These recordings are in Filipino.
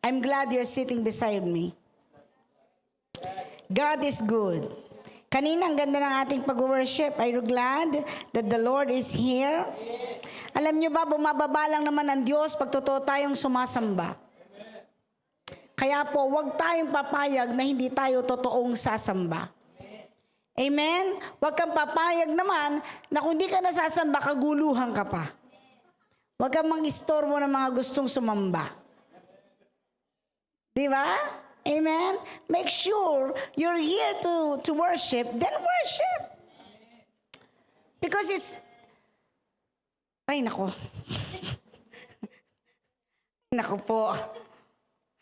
I'm glad you're sitting beside me. God is good. Kanina, ang ganda ng ating pag-worship. Are you glad that the Lord is here? Alam nyo ba, bumababa lang naman ang Diyos pag totoo tayong sumasamba. Kaya po, huwag tayong papayag na hindi tayo totoong sasamba. Amen? Huwag kang papayag naman na kung di ka nasasamba, kaguluhan ka pa. Huwag kang mang-istorbo ng mga gustong sumamba. Di ba? Amen? Make sure you're here to worship, then worship. Because it's... Ay, nako. Nako po.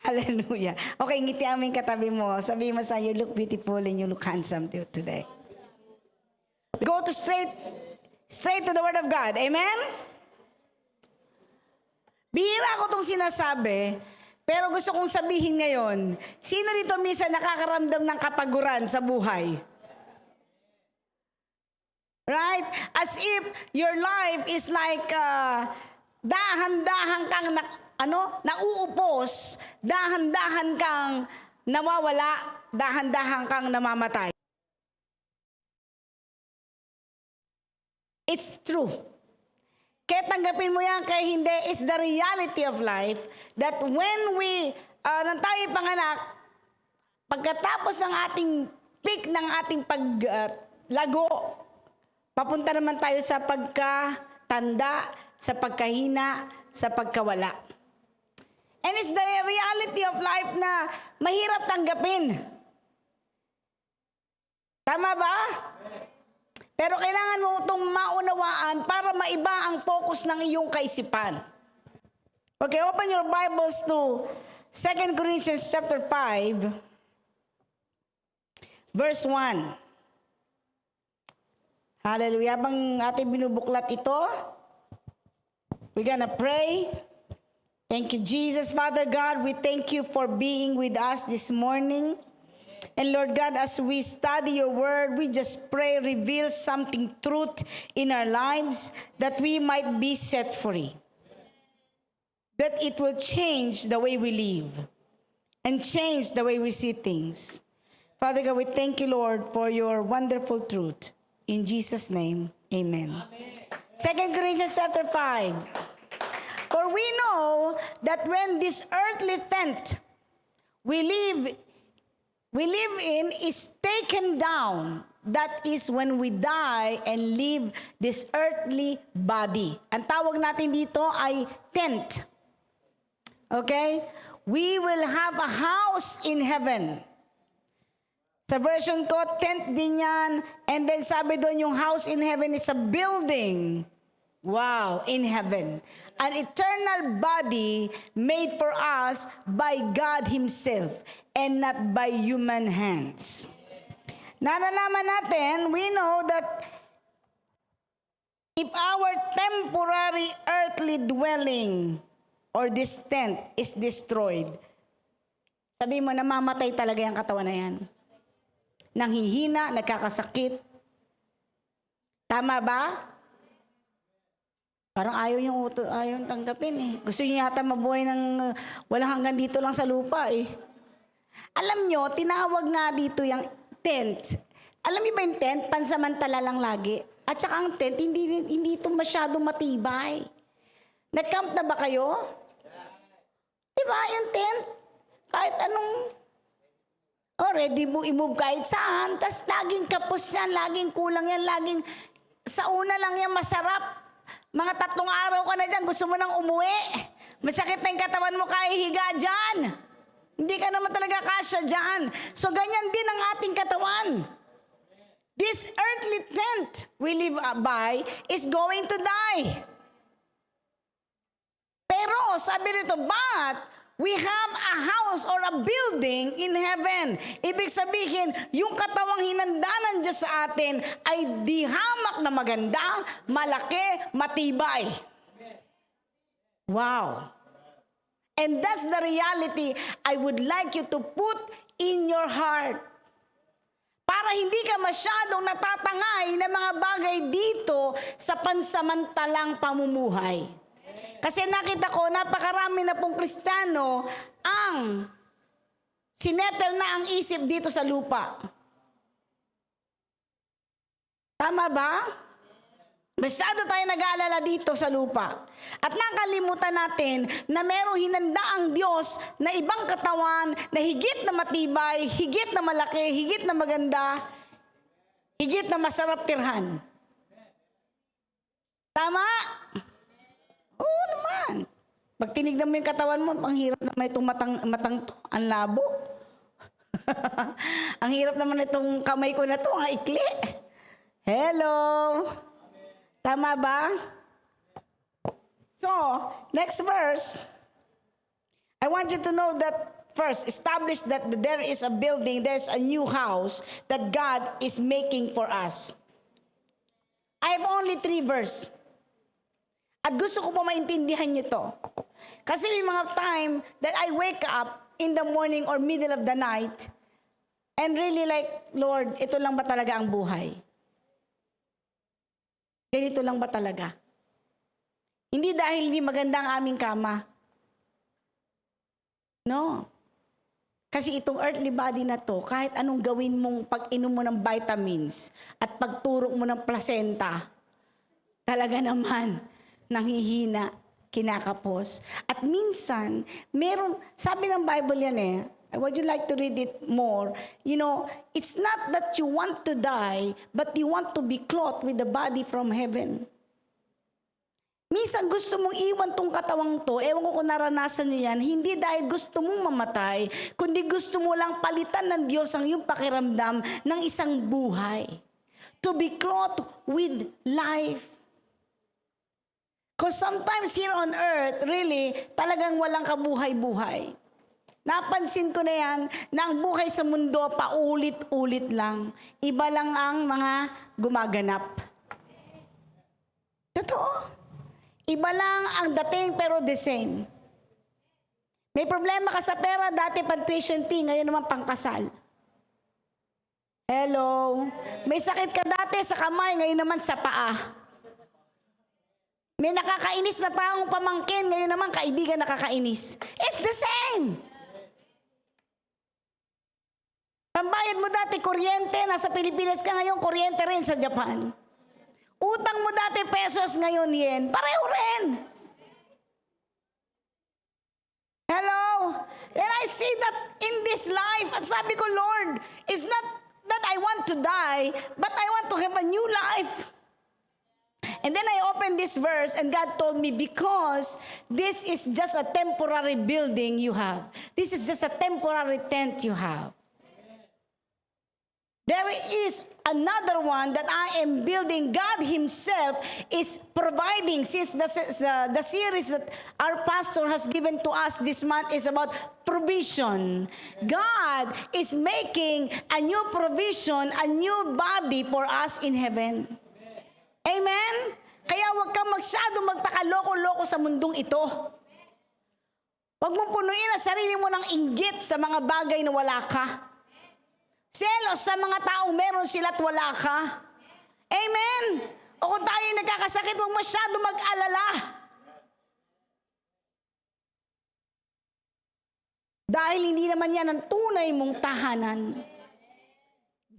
Hallelujah. Okay, ngiti aming katabi mo. Sabi mo sa you look beautiful and you look handsome today. Go to straight to the Word of God. Amen? Bihira ko itong sinasabi, pero gusto kong sabihin ngayon, sino rito minsan nakakaramdam ng kapaguran sa buhay? Right? As if your life is like dahan-dahan kang nauupos, dahan-dahan kang nawawala, dahan-dahan kang namamatay. It's true. Kaya tanggapin mo yan, kaya hindi, it's the reality of life that when we, nang tayo panganak, pagkatapos ng ating peak ng ating paglago, papunta naman tayo sa pagkatanda, sa pagkahina, sa pagkawala. And it's the reality of life na mahirap tanggapin. Tama ba? Pero kailangan mo itong maunawaan para maiba ang focus ng iyong kaisipan. Okay, open your Bibles to 2 Corinthians chapter 5, verse 1. Hallelujah. Habang ating binubuklat ito, we're gonna pray. Thank you, Jesus. Father God, we thank you for being with us this morning. And Lord God, as we study your word, we just pray, reveal something truth in our lives that we might be set free. That it will change the way we live and change the way we see things. Father God, we thank you, Lord, for your wonderful truth. In Jesus' name, amen. 2 Corinthians chapter 5. For we know that when this earthly tent we live in is taken down, that is when we die and leave this earthly body. Ang tawag natin dito ay tent. Okay? We will have a house in heaven. Sa version ko, tent din yan. And then sabi doon yung house in heaven, it's a building. Wow, in heaven. An eternal body made for us by God Himself and not by human hands. Nalalaman natin, we know that if our temporary earthly dwelling or this tent is destroyed, sabi mo, namamatay talaga yung katawan na yan. Nanghihina, nagkakasakit. Tama ba? Parang ayaw yung tanggapin eh. Gusto niyo yata mabuhay ng walang hanggang dito lang sa lupa eh. Alam nyo, tinawag nga dito yung tent. Alam niyo ba yung tent? Pansamantala lang lagi. At saka ang tent, hindi ito masyadong matibay. Nag-camp na ba kayo? Diba yung tent? Kahit anong, ready mo i-move kahit saan. Tapos laging kapos yan, laging kulang yan, laging sa una lang yan masarap. Mga 3 araw ka na dyan, gusto mo nang umuwi. Masakit na yung katawan mo, kaya higa dyan. Hindi ka naman talaga kasya dyan. So ganyan din ang ating katawan. This earthly tent we live by is going to die. Pero sabi rito, but we have a house or a building in heaven. Ibig sabihin, yung katawang hinanda ng Diyos sa atin ay di hamak na maganda, malaki, matibay. Wow. And that's the reality I would like you to put in your heart. Para hindi ka masyadong natatangay ng mga bagay dito sa pansamantalang pamumuhay. Kasi nakita ko, napakarami na pong Kristiyano ang sinettle na ang isip dito sa lupa. Tama ba? Masyado tayo nag-aalala dito sa lupa. At nakalimutan natin na merong hinanda ang Diyos na ibang katawan na higit na matibay, higit na malaki, higit na maganda, higit na masarap tirhan. Tama? Oo naman. Pag tinignan mo yung katawan mo, ang hirap naman itong matang to. Ang labo. Ang hirap naman itong kamay ko na to, ang ikli. Hello? Tama ba? So, next verse. I want you to know that first, establish that there is a building, there's a new house that God is making for us. I have only 3 verse. At gusto ko pa maintindihan nyo to. Kasi may mga time that I wake up in the morning or middle of the night and really like, Lord, ito lang ba talaga ang buhay? Ganito lang ba talaga? Hindi dahil hindi maganda ang aming kama. No. Kasi itong earthly body na to, kahit anong gawin mong pag-inom mo ng vitamins at pagturok mo ng placenta, talaga naman, nanghihina, kinakapos. At minsan, meron, sabi ng Bible yan would you like to read it more? You know, it's not that you want to die, but you want to be clothed with the body from heaven. Minsan gusto mong iwan tong katawang to, ewan ko kung naranasan nyo yan, hindi dahil gusto mong mamatay, kundi gusto mo lang palitan ng Diyos ang iyong pakiramdam ng isang buhay. To be clothed with life. Because sometimes here on earth, really, talagang walang kabuhay-buhay. Napansin ko na yan, na ang buhay sa mundo, paulit-ulit lang. Iba lang ang mga gumaganap. Totoo. Iba lang ang dating pero the same. May problema ka sa pera, dati pang tuition fee, ngayon naman pangkasal. Hello. May sakit ka dati sa kamay, ngayon naman sa paa. May nakakainis na taong pamangkin, ngayon naman kaibigan nakakainis. It's the same. Pambayad mo dati kuryente, nasa Pilipinas ka ngayon, kuryente rin sa Japan. Utang mo dati pesos, ngayon yen. Pareho rin. Hello? And I see that in this life, at sabi ko, Lord, it's not that I want to die, but I want to have a new life. And then I opened this verse and God told me, because this is just a temporary building you have. This is just a temporary tent you have. There is another one that I am building. God Himself is providing, since the series that our pastor has given to us this month is about provision. God is making a new provision, a new body for us in heaven. Amen? Kaya huwag kang masyado magpakaloko-loko sa mundong ito. Huwag mong punuin ang sarili mo ng inggit sa mga bagay na wala ka. Selos sa mga taong meron sila at wala ka. Amen? O kung tayo nagkakasakit, huwag masyado mag-alala. Dahil hindi naman yan ang tunay mong tahanan.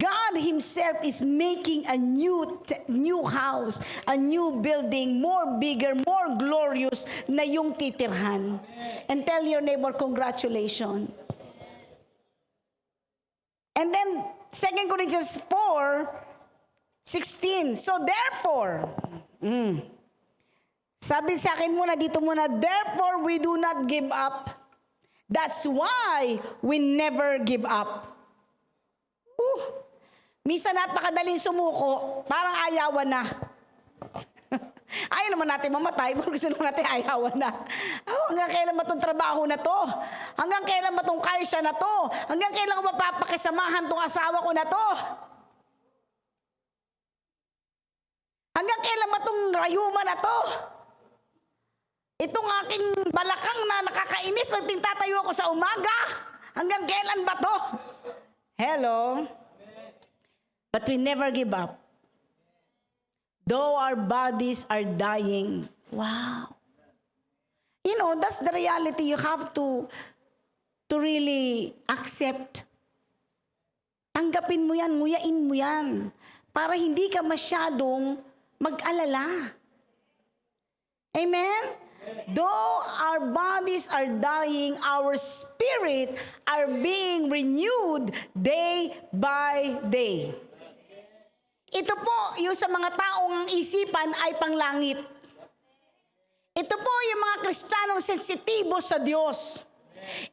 God Himself is making a new house, a new building, more bigger, more glorious na yung titirhan. And tell your neighbor, congratulations. And then, 2 Corinthians 4:16. So therefore, sabi sa akin muna, dito muna, therefore we do not give up. That's why we never give up. Minsan napakadaling sumuko, parang ayawan na. Ayaw naman natin mamatay, pero gusto naman natin ayawan na. Hanggang kailan ba itong trabaho na to? Hanggang kailan ba itong karsya na to? Hanggang kailan ko mapapakisamahan itong asawa ko na to? Hanggang kailan ba itong rayuma na to? Itong aking balakang na nakakainis pag tatayo ako sa umaga? Hanggang kailan ba to? Hello? But we never give up. Though our bodies are dying. Wow. You know, that's the reality. You have to really accept. Tanggapin mo yan, nguyain mo yan. Para hindi ka masyadong mag-alala. Amen? Though our bodies are dying, our spirit are being renewed day by day. Ito po, yung sa mga taong ang isipan ay panglangit. Ito po yung mga Kristiyanong sensitibo sa Diyos.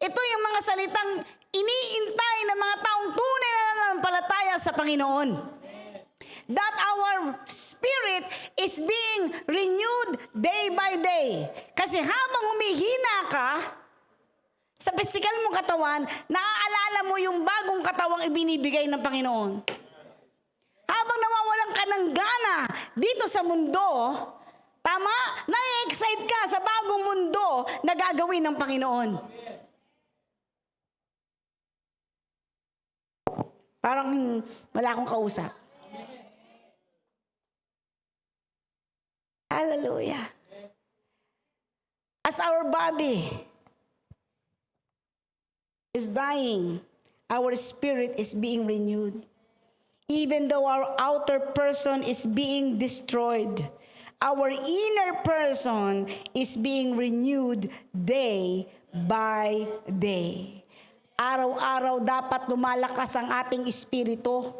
Ito yung mga salitang iniintay ng mga taong tunay na nananampalataya sa Panginoon. That our spirit is being renewed day by day. Kasi habang humihina ka sa physical mong katawan, naaalala mo yung bagong katawang ibinibigay ng Panginoon. Habang nawawalan ka ng gana dito sa mundo, tama? Na-excite ka sa bagong mundo na gagawin ng Panginoon. Parang wala akong kausap. Hallelujah. As our body is dying, our spirit is being renewed. Even though our outer person is being destroyed, our inner person is being renewed day by day. Araw-araw dapat lumalakas ang ating espiritu.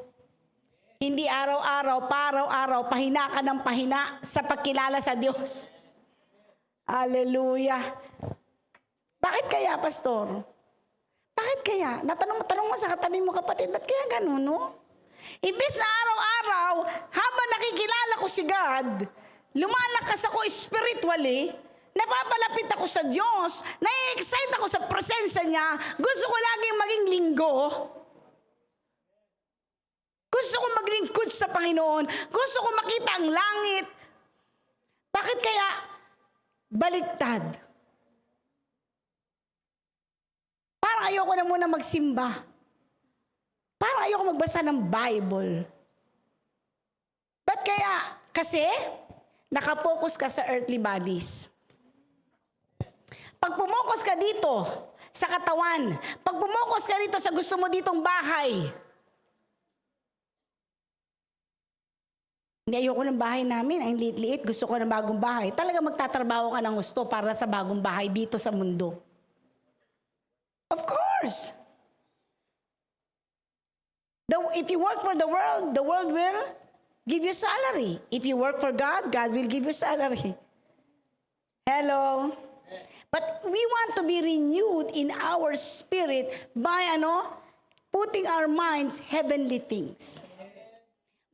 Hindi araw-araw, pa-araw-araw, pahina ka ng pahina sa pagkilala sa Diyos. Hallelujah. Bakit kaya, Pastor? Bakit kaya? Tanong mo sa katabi mo, kapatid, ba't kaya ganun, no? Imbes na araw-araw, habang nakikilala ko si God, lumalakas ako spiritually, napapalapit ako sa Diyos, na-excite ako sa presensya niya, gusto ko laging maging linggo, gusto ko maglingkod sa Panginoon, gusto ko makita ang langit. Bakit kaya baliktad? Parang ayoko na muna magsimba. Parang ayoko magbasa ng Bible. Ba't kaya? Kasi nakapokus ka sa earthly bodies. Pag pumokos ka dito sa katawan, pag pumokos ka dito sa gusto mo ditong bahay, hindi, ayoko ng bahay namin, ay liit-liit, gusto ko ng bagong bahay. Talaga magtatrabaho ka ng gusto para sa bagong bahay dito sa mundo. Of course. If you work for the world will give you salary. If you work for God, God will give you salary. Hello? But we want to be renewed in our spirit by putting our minds heavenly things.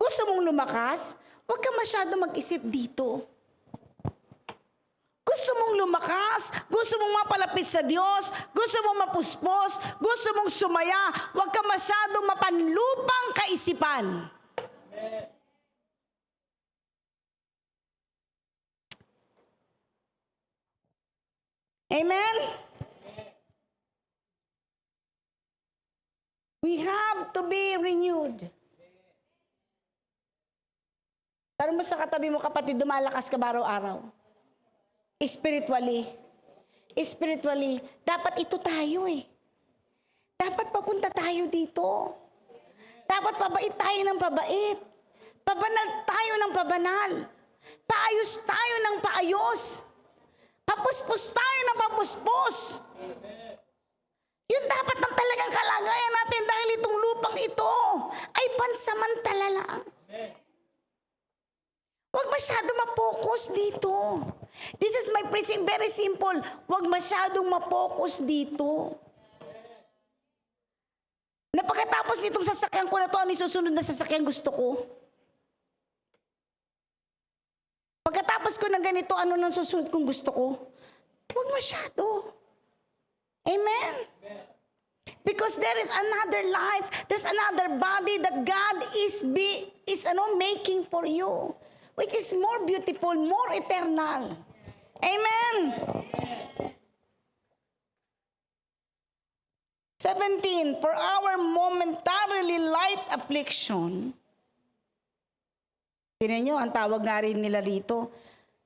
Gusto mong lumakas? Huwag ka masyado mag-isip dito. Gusto mong lumakas? Gusto mong mapalapit sa Diyos? Gusto mong mapuspos? Gusto mong sumaya? Huwag ka masyadong mapanlupang kaisipan. Amen? We have to be renewed. Tanong mo sa katabi mo, kapatid, dumalakas ka ba araw-araw? Spiritually. Spiritually. Dapat ito tayo eh. Dapat papunta tayo dito. Dapat pabait tayo ng pabait. Pabanal tayo ng pabanal. Paayos tayo ng paayos. Papuspos tayo ng papuspos. Yun dapat ng talagang kalagayan natin dahil itong lupang ito ay pansamantala lang. Huwag masyado mapokus dito. This is my preaching, very simple. Huwag masyadong mapokus dito. Na pagkatapos itong sasakyan ko na to, ano yung susunod na sasakyan gusto ko? Pagkatapos ko ng ganito, ano nang susunod kong gusto ko? Huwag masyado. Amen? Because there is another life, there's another body that God is making for you. Which is more beautiful, more eternal. Amen? 17, for our momentarily light affliction. Tingnan nyo, ang tawag nga rin nila rito,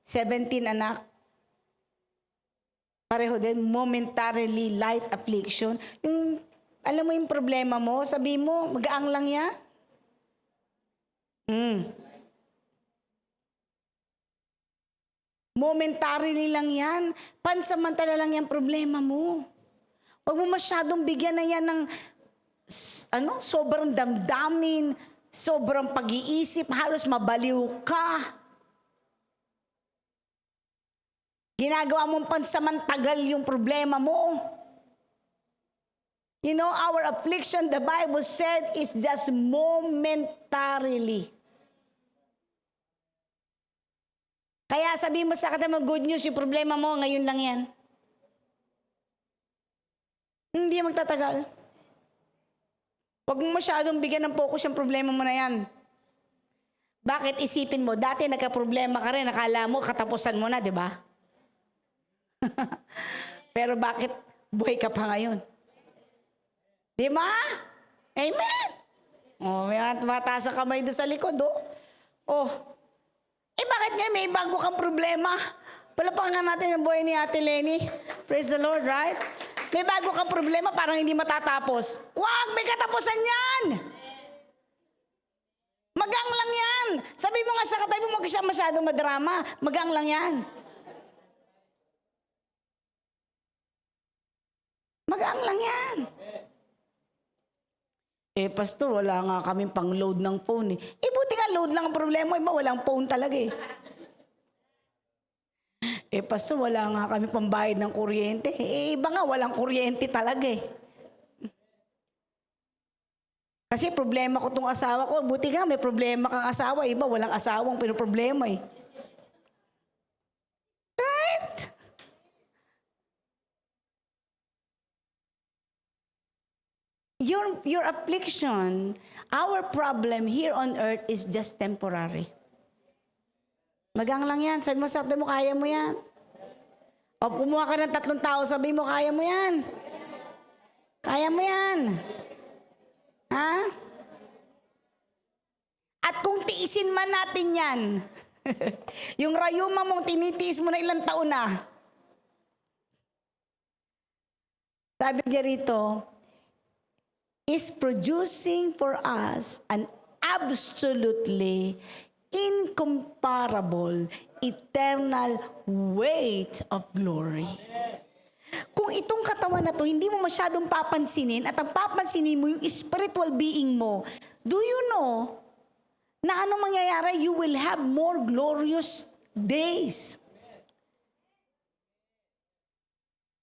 17 anak. Pareho din, momentarily light affliction. Yung, alam mo yung problema mo, sabi mo, magaang lang yan. Momentarily lang yan. Pansamantala lang yan problema mo. Huwag mo masyadong bigyan na yan ng sobrang damdamin, sobrang pag-iisip, halos mabaliw ka. Ginagawa mong pansamantagal yung problema mo. You know, our affliction, the Bible said, is just momentarily. Kaya sabi mo sa kata mo, good news, yung problema mo, ngayon lang yan. Hindi magtatagal. Huwag mo masyadong bigyan ng focus yung problema mo na yan. Bakit isipin mo, dati nagka-problema ka rin, nakala mo, katapusan mo na, di ba? Pero bakit buhay ka pa ngayon? Di ba? Amen! Oh, may mataas ang kamay doon sa likod, oh. Oh, bakit nga may bago kang problema? Palapakan natin ang buhay ni Ate Lenny. Praise the Lord, right? May bago kang problema, parang hindi matatapos. Wag, may katapusan yan! Magang lang yan! Sabi mo nga sa katabi mo, huwag siya masyadong madrama. Magang lang yan. Magang lang yan. Pastor, wala nga kaming pang-load ng phone eh. Buti nga load lang ang problema, iba walang phone talaga eh. Pastor, wala nga kami pambayad ng kuryente. Iba nga, walang kuryente talaga eh. Kasi problema ko tong asawa ko, buti nga may problema kang asawa, iba walang asawang pinoproblema eh. Right? Your affliction, our problem here on earth is just temporary. Magang lang yan. Sabi mo sa atin mo, kaya mo yan. O kumuha ka ng 3 tao, sabi mo, kaya mo yan. Kaya mo yan. Ha? At kung tiisin man natin yan, yung rayuma mong tinitiis mo na ilang taon na, sabi niya rito, is producing for us an absolutely incomparable, eternal weight of glory. Kung itong katawan na to, hindi mo masyadong papansinin at ang papansinin mo yung spiritual being mo, do you know na anong mangyayari? You will have more glorious days.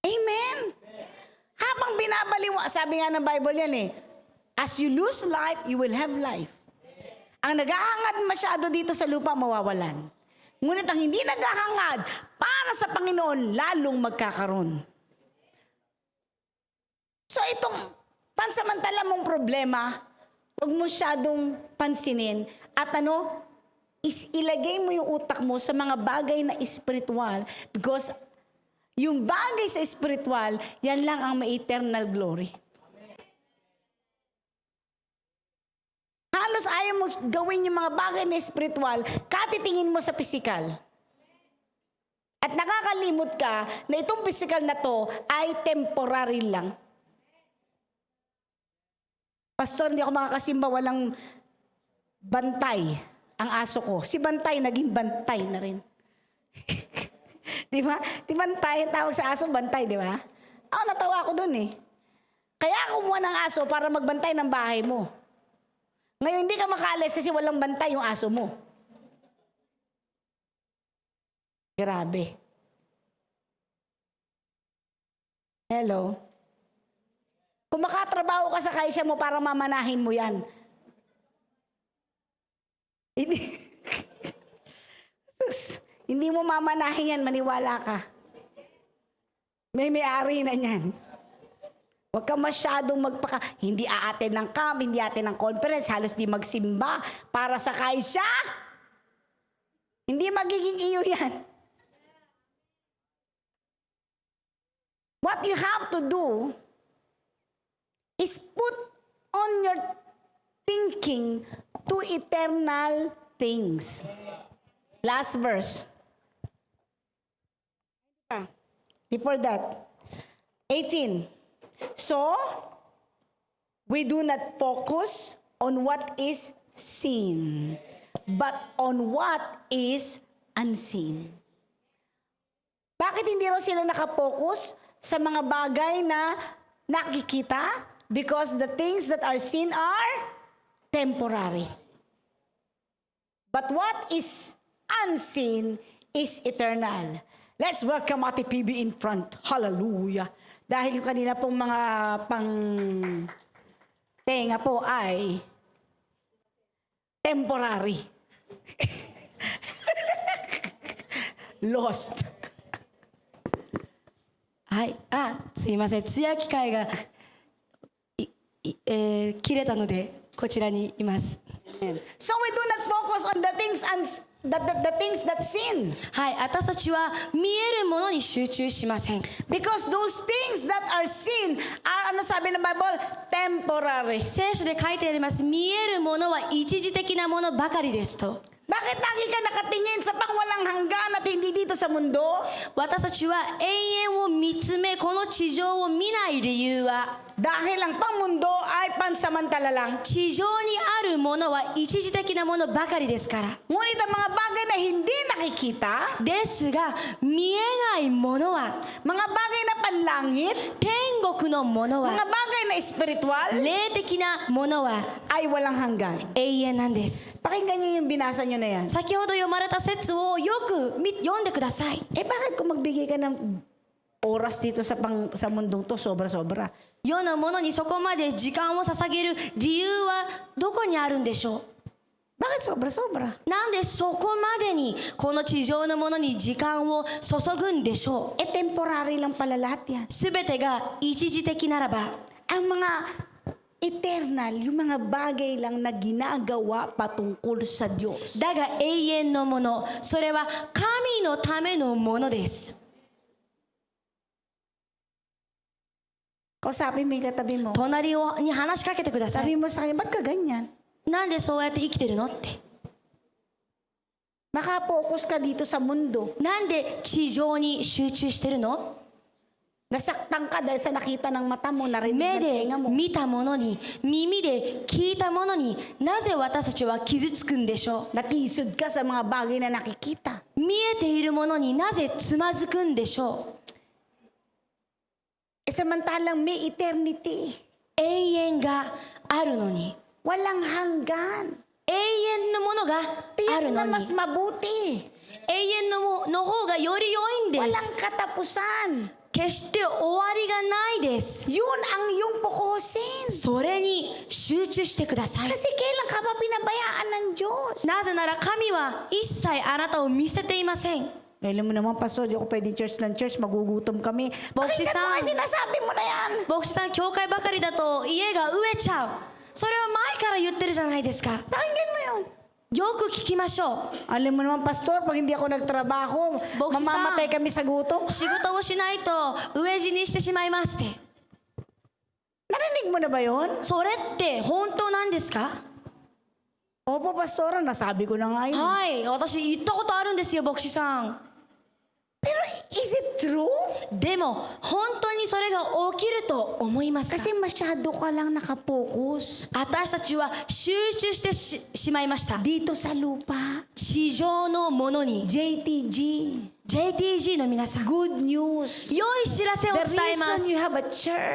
Amen? Habang binabaliwa, sabi nga ng Bible yan eh, as you lose life, you will have life. Ang naghahangad masyado dito sa lupa, mawawalan. Ngunit ang hindi naghahangad, para sa Panginoon, lalong magkakaroon. So itong pansamantala mong problema, huwag mo masyadong pansinin at ilagay mo yung utak mo sa mga bagay na espiritual because yung bagay sa spiritual, yan lang ang may eternal glory. Halos ayaw mo gawin yung mga bagay na spiritual, katitingin mo sa physical. At nakakalimot ka na itong physical na to ay temporary lang. Pastor, hindi ako makakasimba, walang bantay ang aso ko. Si Bantay, naging bantay na rin. Di ba? Di bantay, tawag sa aso, bantay, di ba? Ako, natawa ako dun eh. Kaya kumuha ng aso para magbantay ng bahay mo. Ngayon, hindi ka makaalis kasi walang bantay yung aso mo. Grabe. Hello? Kung makatrabaho ka sa kaisya mo para mamanahin mo yan. Hindi mo mamanahin yan, maniwala ka. May-ari na yan. Huwag ka masyadong hindi aaten ng camp, hindi aaten ng conference, halos di magsimba para sa kaisya. Hindi magiging iyo yan. What you have to do is put on your thinking to eternal things. Last verse. Before that, 18. So, we do not focus on what is seen, but on what is unseen. Bakit hindi raw sila nakapokus sa mga bagay na nakikita? Because the things that are seen are temporary. But what is unseen is eternal. Let's welcome Ate PB in front. Hallelujah. Dahil yung kanina pong mga tenga po ay temporary. Lost. はい、すいません、通訳機械が切れたのでこちらにいます。So we do not focus on the things that sin. はい、私たちは見えるものに集中しません。 Because those things that are seen are, ano sabi ng Bible? Temporary. 聖書で書いてあります。見えるものは一時的なものばかりですと。 Bakit lagi ka nakatingin sa pangwalang hanggan at hindi dito sa mundo? 私たちは永遠を見つめ、この地上を見ない理由は、 Dahil ang pangmundo ay pansamantala lang. 地上にあるものは一時的なものばかりですから。 Ngunit ang mga bagay na hindi nakikita, ですが、見えないものは、 mga bagay na panlangit, 天国のもの mga は、 bagay na espiritual, 霊的なものは ay walang hanggan. 永遠なんです。 Pakinggan niyo yung binasa niyo na yan. 先ほど読まれた説をよく読んでください。 Bakit kung magbigay ka ng oras dito sa mundong to, sobra-sobra? 世のものにそこまで時間を捧げる理由はどこにあるんでしょう。 Bakit sobra-sobra? なんでそこまでにこの地上のものに時間を注ぐんでしょう。 Temporary lang pala lahat yan. すべてが一時的ならば、 Ang mga eternal, yung mga bagay lang na ginagawa patungkol sa Diyos. だが永遠のもの、それは神のためのものです。 Kausapin mo yung katabi mo. 隣に話しかけてください。 Sabi mo sa kanya, ba't ka ganyan? なんでそうやって生きてるのって。 Makapokus ka dito sa mundo. なんで地上に集中してるの。 Nasaktan ka dahil sa nakita ng mata mo, narinig 目 ng で tenga mo. 見たものに、耳で聞いたものに、なぜ私たちは傷つくんでしょ Natisod ka sa mga bagay na nakikita. う。見えているものになぜつまずくんでしょう。 Samantalang may eternity. 永遠があるのに、 Walang hanggan. 永遠のものがあ Tiyak るの na に、 mas mabuti. 永遠の方がより良いんで Walang す。 katapusan. 決して終わりがないです。 Yun ang iyong pokusin. それに集中してください。 Kasi kailan ka pa pinabayaan ng Diyos? なぜなら神は一切あなたを見せていません。 Alam mo naman, Pastor, di ako pwede church ng church, magugutom kami. Boxy Pakinggan mo Sam. nga sinasabi mo na yan. 牧師さん、教会ばかりだと家が飢えちゃう。それは前から言ってるじゃないですか。 Pakinggan mo yun. よく聞きましょう。 Alam mo naman, Pastor, pag hindi ako nagtrabaho, Boxy Sam. mamamatay kami sa gutom. 仕事をしないと飢え死にしてしまいますって。 Narinig mo na ba yun? それって本当なんですか？ Opo, Pastor, nasabi ko na nga yun. はい、私言ったことあるんですよ、牧師さん。 Pero is it true? でも本当にそれが起きると思いますか？ Kasi masyado ka lang nakapokus 私たちは集中してしまいました。 dito sa lupa. 地上のものに。 JTG, JTG の皆さん、 good news. 良い知らせを The 伝えま reason you す。 have a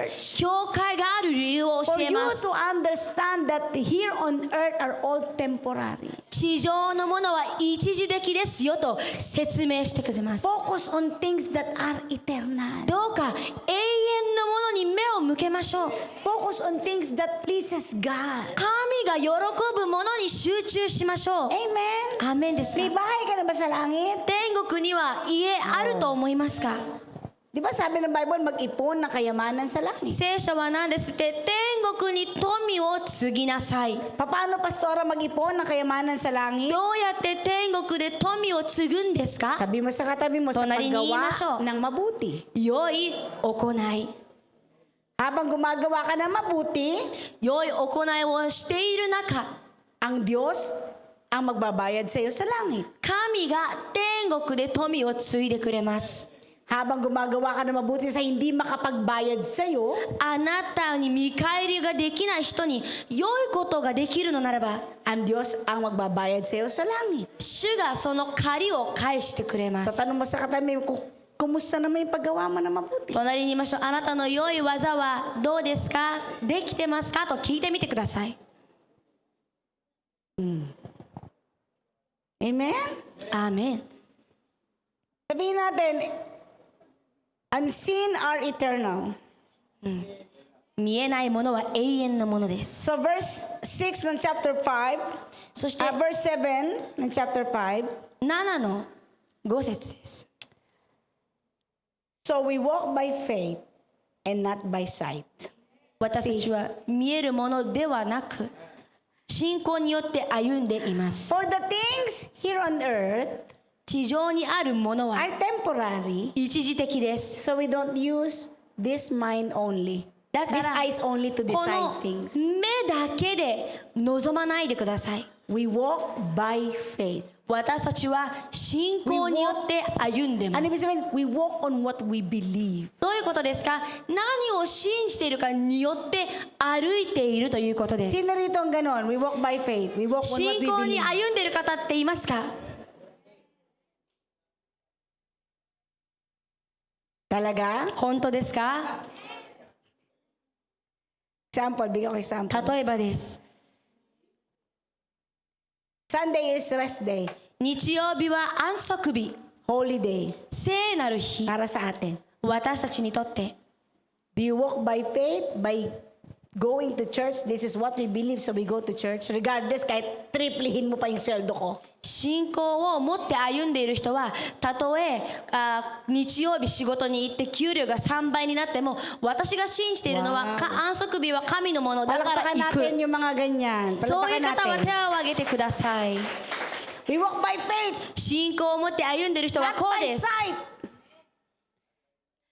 church. 教会がある理由を教 For え you ます。 to understand that here on earth are all temporary. 地上のものは一時的ですよと説明してくれます。 Focus on things that are eternal. どうか永遠のものに目を向けましょう。 Focus on things that pleases God. 神が喜ぶものに集中しましょう。 Amen. アーメンですか？ May bahay ka na ba sa langit? 天国には家あると思いますか？ Di ba sabi ng Bible, mag-ipon ng kayamanan sa langit? 聖書は何ですって？天国に富を継ぎなさい。 Paano, Pastora, mag-ipon ng kayamanan sa langit? どうやって天国で富を継ぐんですか？ Sabi mo sa katabi mo, sa Tonalini paggawa masyo. ng mabuti. 良い行い。 Habang gumagawa ka ng mabuti, 良い行いをしている中、 ang Diyos ang magbabayad sa iyo sa langit. 神が天国で富を継いでくれます。habang gumagawa ka ng mabuti sa hindi makapagbayad sa'yo, あなたに見返りができない人に良いことができるのならば、 ang Diyos ang magbabayad sa'yo sa langit. 主がその借りを返してくれま So す。 tanong mo sa katabi, kumusta naman yung paggawa mo ng mabuti? 隣にいましょう。あなたの良い技はどうですか？できてますか？と聞いてみてください。 Amen? アーメン。 Sabihin natin, unseen are eternal. 見えないものは永遠のものです。 So verse 6 ng chapter 5, そして verse 7 ng chapter 5, 7の5節です。 so we walk by faith and not by sight. 私たちは見えるものではなく、信仰によって歩んでいます。 For the things here on earth 地上にあるものは are temporary, 一時的です。 so we don't use this mind only, だか this ら eyes only to この decide things. 目だけで望まないでください。 We walk by faith. 私たちは信仰によって歩んでま Ano す。 ibig sabihin? We walk on what we believe. どういうことですか？何を信じているかによって歩いているということです。 Sino rito ang ganon? We walk by faith. We walk on what 信 we 仰に believe. 歩んでいる方っていますか？ Talaga? 本当ですか？ Example, bigyan ko example. 例えばです。 Sunday is rest day, 日曜日は安息日、 holy day, 聖なる日。 para sa atin. 私たちにとって Do you walk by faith, by going to church? This is what we believe, so we go to church. Regardless, kahit triplihin mo pa yung sweldo ko. 信仰を持って歩んでいる人は、たとえ日曜日仕事に行って給料が3倍になっても、私が信じているのは、安息日は神のものだから Palakpakan 行く。 natin yung mga ganyan. そういう Palakpakan 方は手 natin. を挙げてください。 We walk by faith, 信仰を持って歩んでいる人は not こう by です。 sight.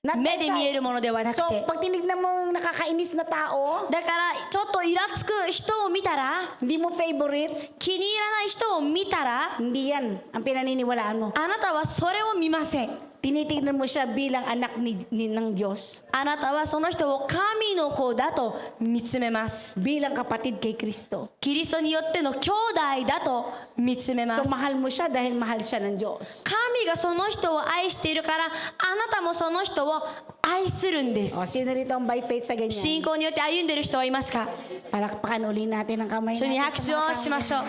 Not 目 by で見え sight. るものではなく So, て。 pag tinignan mo yung nakakainis na tao, だからちょっとイラつく人を見たら、 hindi mo favorite, 気に入らない人を見たら、 hindi yan ang pinaniniwalaan mo. あなたはそれを見ません。 Tinitignan mo siya bilang anak ng Diyos. あなたはその人を神の子だと見つめます。 Bilang kapatid kay Kristo. キリストによっての兄弟だと見つめます。 So, mahal mo siya dahil mahal siya ng Diyos. 神がその人を愛しているから、あなたもその人を愛するんで O, す。 sino rito ang by faith sa 信 ganyan? 仰によって歩んでいる人はいますか？ Palakpakan uli natin ang kamay 主に natin 拍手 sa を mga しましょう。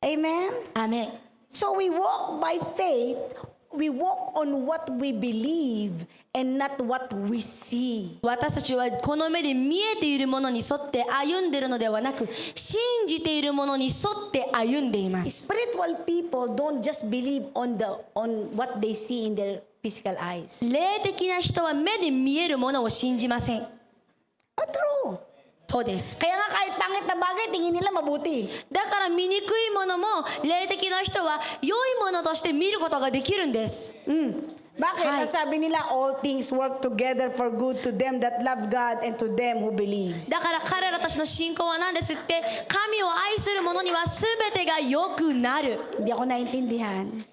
Amen? アーメン。 So, we walk by faith. We walk on what we believe and not what we see. 私たちはこの目で見えているものに沿って歩んでいるのではなく、信じているものに沿って歩んでいます。 Spiritual people don't just believe on what they see in their physical eyes. 霊的な人は目で見えるものを信じません。 True. そうです。 Kaya nga kahit pangit na bagay, tingin nila mabuti. だから醜いものも霊的な人は良いものとして見ることができるんです。 Bakit? Hi. Ang sabi nila, all things work together for good to them that love God and to them who believes. だから彼らたちの信仰は何ですって、神を愛する者には全てが良くなる。 Hindi ako naintindihan.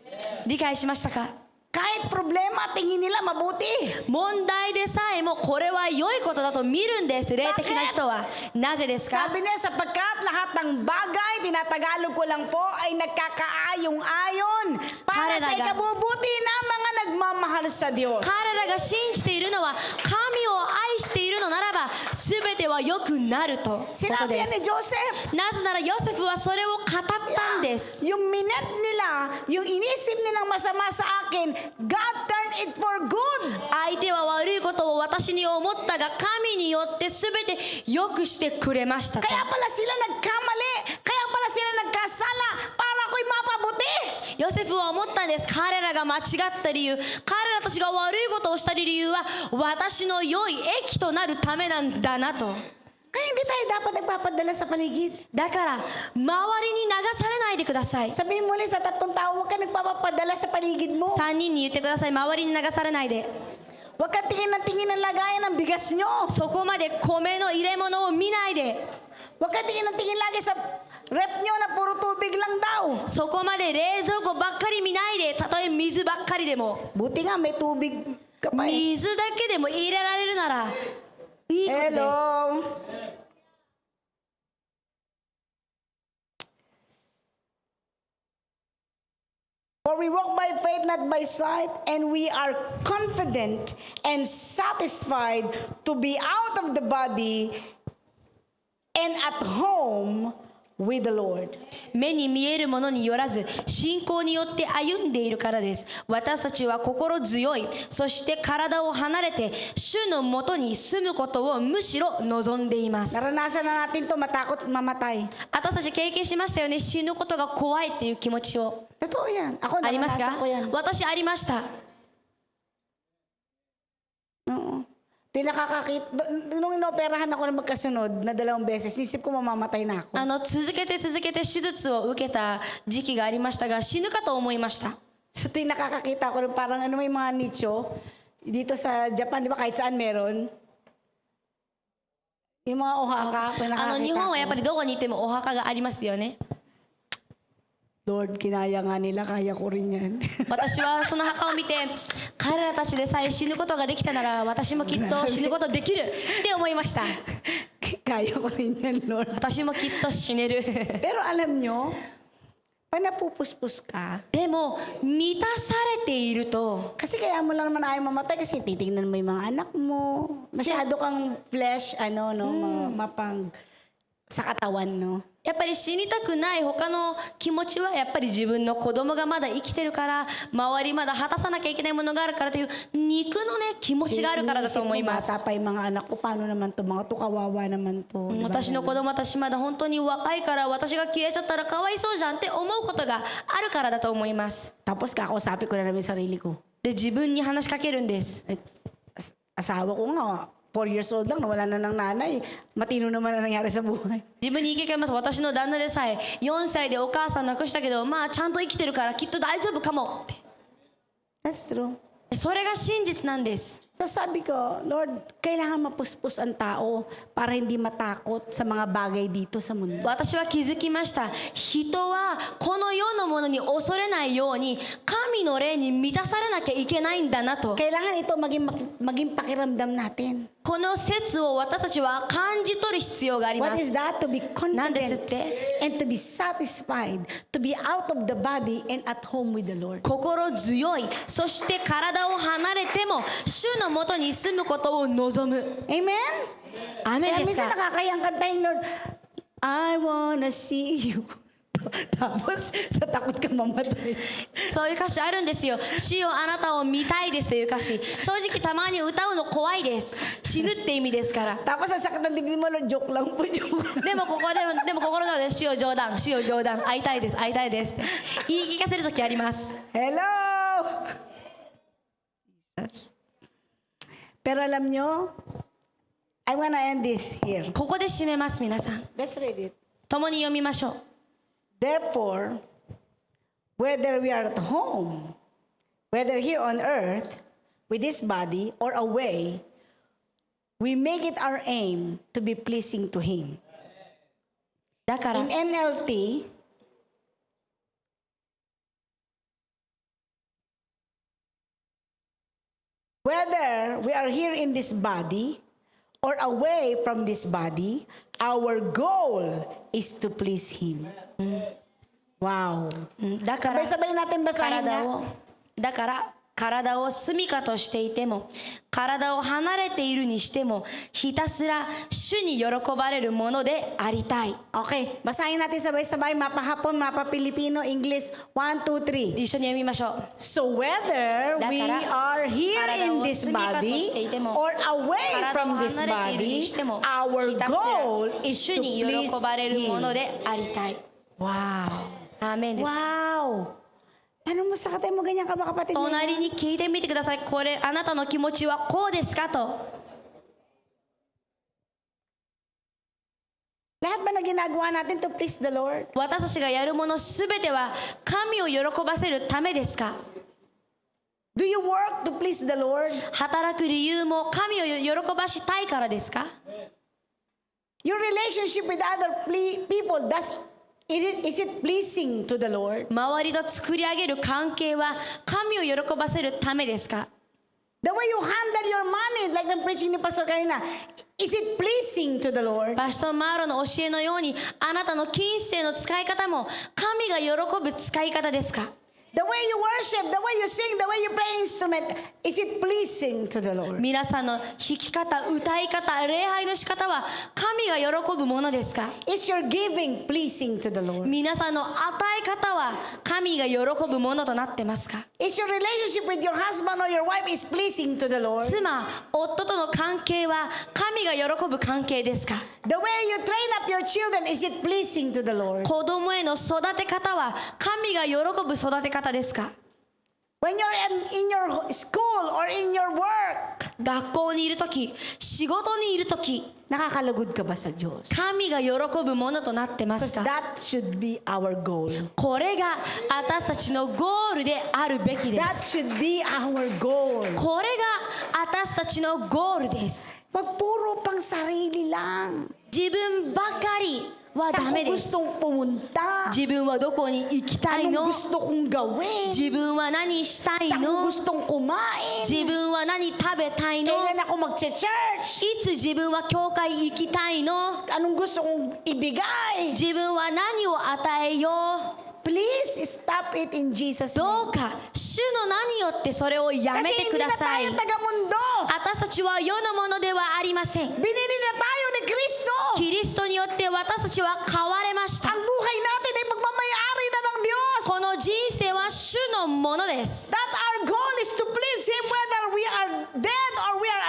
理解しましたか？ Kahit problema, tingin nila mabuti. 問題でさえもこれは良いことだと見るんです、霊的な人は。なぜですか？ Sabi niya, sapagkat lahat ng bagay, tinatagalog ko lang po, ay nagkakaayong-ayon para sa Kararaga. ikabubuti ng mga nagmamahal sa Diyos. 彼らが信じているのは、神を愛しているのならば全ては良くなるとこと Sinabi で yan ni す。 Joseph. なぜならヨセフはそれを語ったんです。 Yung minute nila, yung inisip nilang masama sa akin, God turned it for good. 相手は悪いことを私に思ったが、神によって全て良くしてくれましたと。 Kaya pala sila nagkamali. Kaya pala sila nagkasala para ako'y mapabuti. ヨセフは思ったんです。彼らが間違った理由、彼らたちが悪いことをした理由は私の良い益となるためなんだなと。 Kaya hindi tayo dapat nagpapadala sa paligid. だから周りに流されないでください。 Sabihin mo ulit sa tatlong tao, huwag ka nagpapadala sa paligid mo. 3人に言ってください。周りに流されないで。 Huwag ka tingin ng lagayan ng bigas nyo. そこまで米の入れ物を見ないで。 Huwag ka tingin lagi sa rep nyo na puro tubig lang daw. そこまで冷蔵庫ばっかり見ないで、たとえ水ばっかりでも、 Buti nga may tubig ka pa eh. 水だけでも入れられるならいいことです。 Hello. For we walk by faith, not by sight, and we are confident and satisfied to be out of the body and at home with the Lord. 目に見えるものによらず信仰によって歩んでいるからです。私たちは心強い、そして体を離れて主のもとに住むことをむしろ望んでいます。 Naranasan na natin to, matakot mamatay. 私たち経験しましたよね、死ぬことが怖いっていう気持ちを。 Totoo yan. Ako あります naranasan か ko yan. 私ありました。 Oo. Di nakakakita. Nung inoperahan ako na magkasunod na 2 beses, isip ko mamamatay na ako. 続けて手術を受けた時期がありましたが、死ぬかと思いました。 So tuwing nakakakita ko parang ano may mga nicho dito sa Japan, di ba kahit saan meron? Yung mga ohaka, 日 pinakakita 本はやっぱ ko. りどこに行ってもお墓がありますよね。 Lord, kinaya nga nila, kaya ko rin yan. 私はその墓を見て、彼らたちでさえ死ぬことができたなら私もきっと死ぬことできるって思いました。 Kaya ko rin yan, Lord. 私もきっと死ねる。 Pero alam nyo, pag napupuspos ka, でも満たされていると、 kasi kaya mo lang naman ayaw mamatay kasi titignan mo yung mga anak mo. Masyado kang flesh, mapang sa katawan, no? やっぱり死にたくない他の気持ちはやっぱり自分の子供がまだ生きてるから、周りまだ果たさなきゃいけないものがあるからという肉のね気持ちがあるからだと思います。 Bata pa yung mga anak ko, paano naman to? Mga to, kawawa naman to. Diba? 私の子供たちまだ本当に若いから私が消えちゃったらかわいそうじゃんって思うことがあるからだと思います。 Tapos kakausapin ko na namin yung sarili ko. で自分に話しかけるんです。 Asawa ko nga, 4 years old lang, nawala na ng nanay. Matino naman na nangyari sa buhay. 自分に言い聞かせます。私の旦那でさえ4歳でお母さん亡くしたけど、まあちゃんと生きてるからきっと大丈夫かもって。 That's true. それが真実なんです。 So sabi ko, Lord, kailangan mapuspos ang tao para hindi matakot sa mga bagay dito sa mundo. 私は気づきました。人はこの世のものに恐れないように神の霊に満たされなきゃいけないんだなと。 Kailangan ito maging pakiramdam natin. この説を私たちは感じ取る必要がありま What す。 is that? To be 何ですっ confident て？ and to be satisfied, to be out of the body and at home with the Lord. 心強い、そして体を離れても主のもとに住むことを望む。 Amen? アメン Kaya です minsan か？ nakakayang kantahin, Lord, I wanna see you. Tapos, sa takot ka mamatay. そういう歌詞あるんですよ。主よあなたを見たいですという歌詞。正直たまに歌うの怖いです。死ぬって意味ですから。 Tapos, sa sakit ng digdi mo, Lord, joke lang po, joke lang. でも心の中で主よ冗談、主よ冗談、会いたいです、会いたいですって言い聞かせる時あります。 Hello! Jesus. Pero alam nyo, I wanna end this here. ここで締めます皆さん。 Let's read it. 共に読みましょう。 Therefore, whether we are at home, whether here on earth, with this body, or away, we make it our aim to be pleasing to Him. だから In NLT, whether we are here in this body or away from this body, our goal is to please Him. Wow. だから Sabay-sabay natin basahin 体 nga. をだから体を住処としていても体を離れているにしてもひたすら主に喜ばれるものでありたい。 Okay, basahin natin sabay-sabay, mapa Hapon, mapa Pilipino, English, 1, 2, 3. 一緒に読みましょう。 So whether we だから are here 体 in を this 住処としてい body ても or away 体を from this 離れているに body, しても our ひたすら goal is 主 to に喜 please ばれるもの Him. でありたい。 Wow. アーメンです。 Wow. Tanong mo sa katay mo ganyan ka ba kapatid mo? 隣に聞いてみてください。これあなたの気持ちはこうですかと。 Lahat ba na ginagawa natin to please the Lord? 私たちがやるものすべては神を喜ばせるためですか？ Do you work to please the Lord? 働く理由も神を喜ばしたいからですか？ Your relationship with other people, Is it pleasing to the Lord? 周りと作り上げる関係は神を喜ばせるためですか？ The way you handle your money, like the preaching ni Pastor kanina, is it pleasing to the Lord? パストマーロの教えのようにあなたの金銭の使い方も神が喜ぶ使い方ですか？ The way you worship, the way you sing, the way you play instrument, is it pleasing to the Lord? 皆さんの弾き方、歌い方、礼拝の仕方は神が喜ぶものですか？ Is your giving pleasing to the Lord? 皆さんの与え方は神が喜ぶものとなってますか？ Is your relationship with your husband or your wife is pleasing to the Lord? 妻、夫との関係は神が喜ぶ関係ですか？ The way you train up your children, is it pleasing to the Lord? 子供への育て方は神が喜ぶ育て方ですか？ When you're in your school or in your work, 学校にいるとき、仕事にいるとき、 nakakalugod ka ba sa Diyos? 神が喜ぶものとなってます Because か？ that should be our goal. これが私たちのゴールであるべきで That す。 should be our goal. これが私たちのゴールです Wag puro pang sarili lang. 自分ばかりは Saan ダメ ko です gustong pumunta? 自分はどこに行きたい Anong の gusto kong gawin? 自分は何したい Saan ko の gustong kumain? 自分は何食べたいの Kailan ako magche-church? いつ自分は教会行きたいの Anong gusto kong ibigay? 自分は何を与えよう Please stop it in Jesus' name. どうか主の名によってそれをや Kasi めてく hindi だ na さい tayo taga-mundo. 私たちは世のものではありません Binili na tayo ni Kristo. キリストによって私たちは変われました Ang buhay natin ay magmamayari na ng Diyos. この人生は主のものです That our goal is to please Him whether we are dead or we are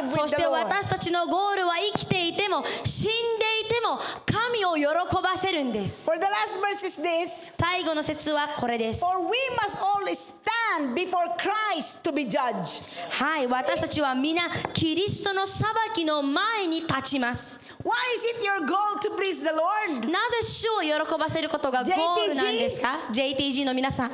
alive そ with し the て Lord. 私たちのゴールは生きていても死んでいても神を喜ばせるんです For the last verse is this. 最後の説はこれです For we must all stand before Christ to be judged. はい私たちは皆キリストの裁きの前に立ちます Why is it your goal to please the Lord? なぜ主を喜ばせることがゴールなんですか JTG の皆さん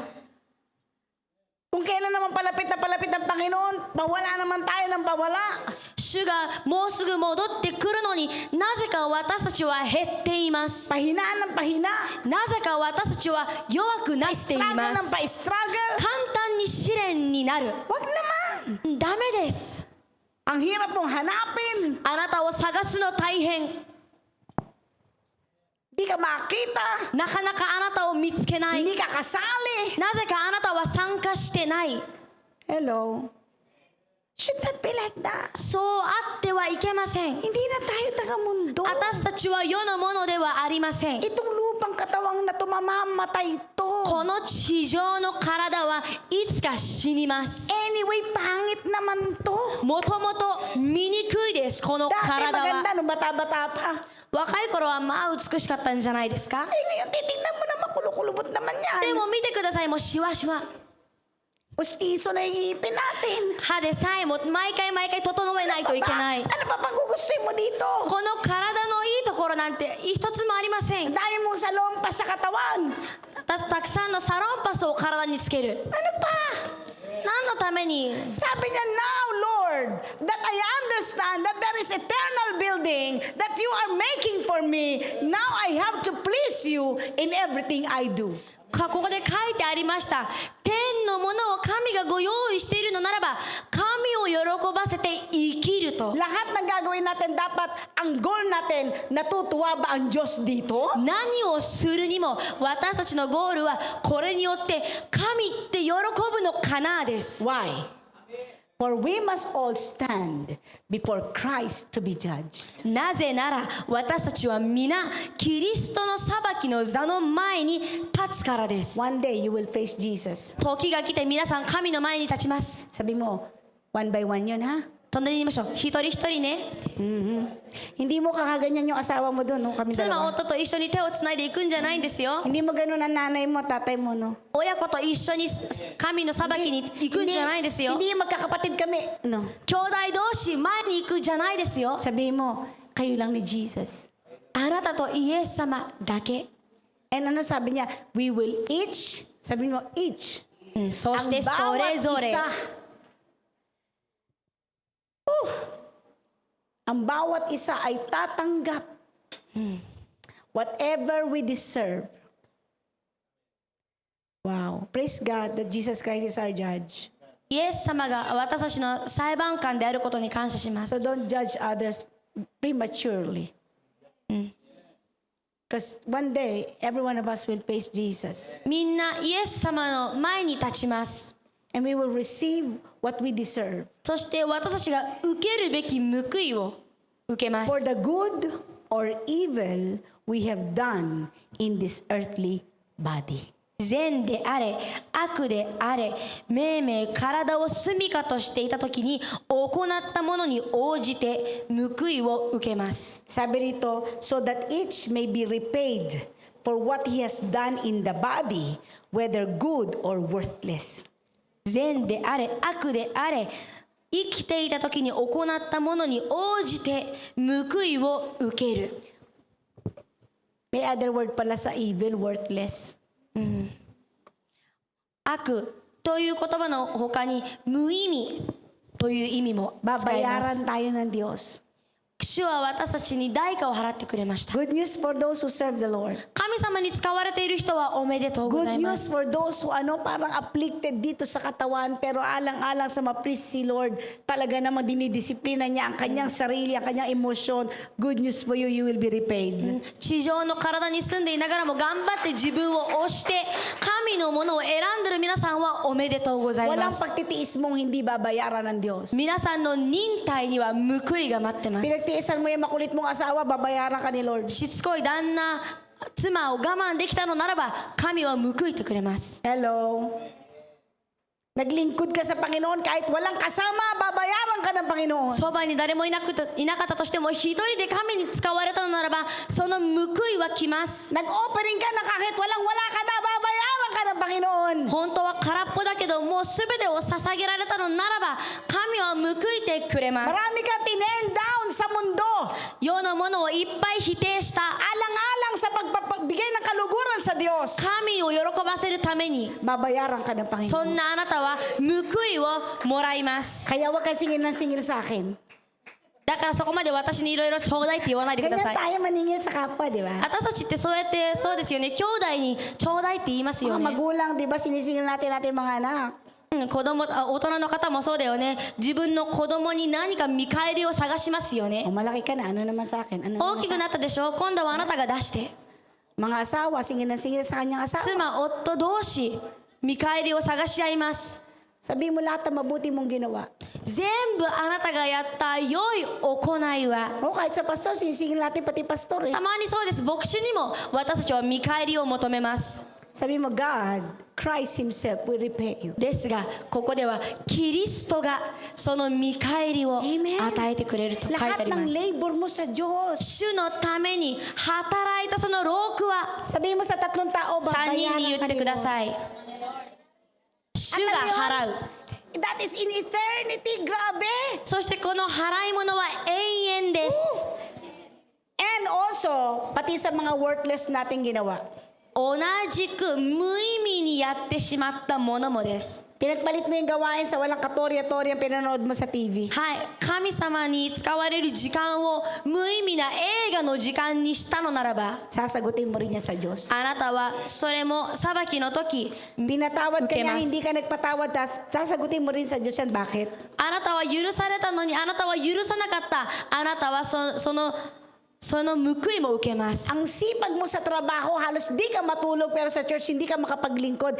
Kung kailan naman palapit na palapit ang Panginoon, pawala naman tayo ng pawala. 主がもうすぐ戻ってくるのになぜか私たちは減っています Pahina ng pahina. なぜか私たちは弱くなってい Struggle ま ng す pa-struggle. 簡単に試練になる Wag naman. ダメです Ang hirap mong hanapin. あなたを探すの大変 Hindi ka makita. なかなかあなたを見つけない Hindi ka kasali. なぜかあなたは参加してない Hello? Should not be like that. そうあってはいけません Hindi na tayo taga-mundo. 私たちは世のものではありません Itong lupang katawang na to, mamamatay to. この地上の体はいつか死にます Anyway, pangit naman to. もともと醜いですこの Dati 体は maganda nung bata-bata pa. 若い頃はまあ美しかったんじゃないですか Eh ngayon, titingnan mo na makulukulubot naman で yan. も見てくださいもうシワシワ Pustiso na yung ipin natin. 歯でさえも毎回整えないといけない Ano pa pang gugustuhin mo dito? この体のいいところなんて一つもありません Ang dami mong salompas sa katawan. たくさんのサロンパスを体につける Ano pa? 何のために Sabi niya, now, Lord, that I understand that there is eternal building that you are making for me. Now I have to please you in everything I do. ここで書いてありました天のものを神がご用意しているのならば神を喜ばせて生きると Lahat ng gagawin natin dapat, ang goal natin, natutuwa ba ang Diyos dito? 何をするにも私たちのゴールはこれによって神って喜ぶのかなです Why? For we must all stand before Christ to be judged. なぜなら私たちは皆キリストの裁きの座の前に立つからです One day you will face Jesus. 時が来て皆さん神の前に立ちます Sabi mo, one by one yun, ha? 飛んでみましょう一人一人ね Hindi mo kakaganyan yung asawa mo doon, no? Kami 妻 dalawa. 夫と一緒に手をつないでいくんじゃないんですよ Hindi mo ganun ang nanay mo, tatay mo, no? 親子と一緒に神の裁きに行くんじゃないですよ hindi yung magkakapatid kami, no? 兄弟同士前に行くじゃないですよ Sabi mo, kayo lang ni Jesus. あなたとイエス様だけ And ano sabi niya? We will each, sabi mo, each. そしてそれぞれ ang bawat isa ay tatanggap. whatever we deserve. Wow. Praise God that Jesus Christ is our judge. イエス様が私たちの裁判官であることに感謝しま So す。 don't judge others prematurely. Because one day, every one of us will face Jesus. みんなイエス様の前に立ちます。 And we will receive what we deserve. そして私たちが受けるべき報いを受けま For す。 the good or evil we have done in this earthly body. 善であれ悪であれ、命名体を住みかとしていた時に行ったものに応じて報いを受けます。 Sabi rito, so that each may be repaid for what he has done in the body, whether good or worthless. 善であれ悪であれ、生きていた時に行ったものに応じて報いを受ける。 May other word pala sa evil, worthless. 悪という言葉の他に無意味という意味も使います。 Babayaran tayo ng Diyos. 主は私たちに代価を払ってくれました。 Good news for those who serve the Lord. 神様に使われている人はおめでとうご Good ざいま news す。 for those who parang afflicted dito sa katawan pero alang-alang sa ma-please si Lord, talaga namang dinidisiplina niya ang kanyang sarili, ang kanyang emosyon. Good news for you, you will be repaid. 地上の体に住んでいながらも頑張って自分を押して神のものを選んでいる皆さんはおめでとうございま Walang す。 pagtitiis mong hindi babayaran ng Diyos. 皆さんの忍耐には報いが待ってます。 Pinagtiisan mo yung makulit mong asawa, babayaran ka ni Lord. しつこい旦那妻を我慢できたのならば神は報いてくれます。 Hello? Naglingkod ka sa Panginoon kahit walang kasama, babayaran ka ng Panginoon. そばに誰もいなかったとしても一人で神に使われたのならばその報いは来ます。 Nag-opening ka na kahit wala ka na, babayaran ka ng Panginoon. 本当は空っぽだけどもう全てを捧げられたのならば神は報いてくれます。 Marami ka tinurn down sa mundo. 世のものをいっぱい否定した Alang-alang sa pagpapagbigay ng kaluguran sa Diyos. 神を喜ばせるために Babayaran ka ng そ Panginoon. んなあなたは報いをもらいます。 Kaya huwag kang singil ng singil sa akin. だからそこまで私にいろいろちょうだいって言わないでくだ Ganyan さい。 tayo maningil sa kapwa, di ba? 私たちってそうやってそうですよね、兄弟にちょうだいって言いますよ Mga ね。 magulang, di ba, sinisingil natin mga anak. 大人の方もそうだよね。自分の子供に何か見返りを探しますよ O ね。 malaki ka na, ano naman sa akin? Ano 大 naman き sa くなったでしょ、今度はあなたが出して。 Mga asawa, singil ng singil sa kanyang asawa. 妻夫同士見返りを探し合います。 Sabihin mo lahat ng mabuti mong ginawa. 全部あなたがやった良い行いは O kahit sa pastor, sinisingil natin pati pastor eh. たまにそうです。牧師にも私たちは見返りを求めます。 Sabi mo, God, Christ Himself will repay you. ですがここではキリストがその見返りを Amen. 与えてくれると書いてあ Lahat りま ng す。 labor mo sa Diyos. 主のために働いたその労苦は Sabihin mo sa 3 tao, 3人に babayaran 言っ ka て ni くだ Lord. さい。主が払う。 That is in eternity, grabe. そしてこの払い物は永遠です。 And also, pati sa mga worthless nating ginawa. 同じく無意味にやってしまったものもです。 Pinagpalit mo yung gawain sa walang katorya-torya pinanood mo sa TV. はい、神様に使われる時間を無意味な映画の時間にしたのならば Sasagutin mo rin niya sa Diyos. あなたはそれも裁きの時 Pinatawad ka niya, Ukemas. hindi ka nagpatawad, sasagutin mo rin sa Diyos yan. Bakit? あなたは許されたのにあなたは許さなかったあなたはその報いも受けます。 Ang sipag mo sa trabaho, halos di ka matulog, pero sa church hindi ka makapaglingkod,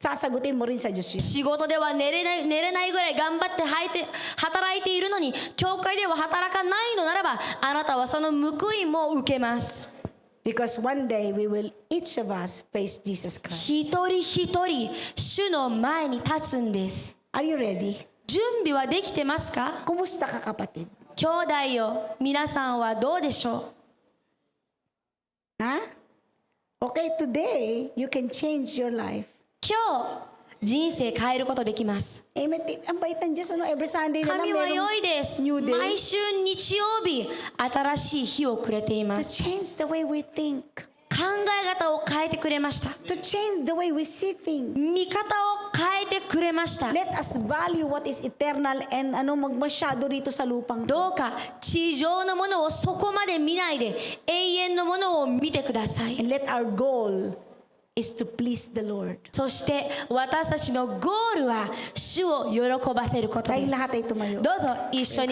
sasagutin mo rin sa Diyos yun. 仕事では寝れないぐらい頑張って働いているのに教会では働かないのならばあなたはその報いも受けます。 Because one day, we will, each of us, face Jesus Christ. 一人一人主の前に立つんです。 Are you ready? 準備はできてますか？ Kumusta ka, kapatid? 兄弟よ、皆さんはどうでしょう？ Ha? Okay, today, you can change your life. 今日人生変えることできます。 Amen. Ang bait ng Diyos, ano? Every Sunday na lang 神は良 merong いです。 new day 毎週日曜日新しい日をくれていま to す。 change the way we think. え方を変えてくれました。 to change the way we see things. 見方を変えてくれました。 Let us value what is eternal and magmasyado rito sa lupang to. どうか地上のものをそこまで見ないで永遠のものを見てください。 And let our goal is to please the Lord. そして私たちのゴールは主を喜ばせることで Tayong す。 lahat ay tumayo. どうぞ一緒に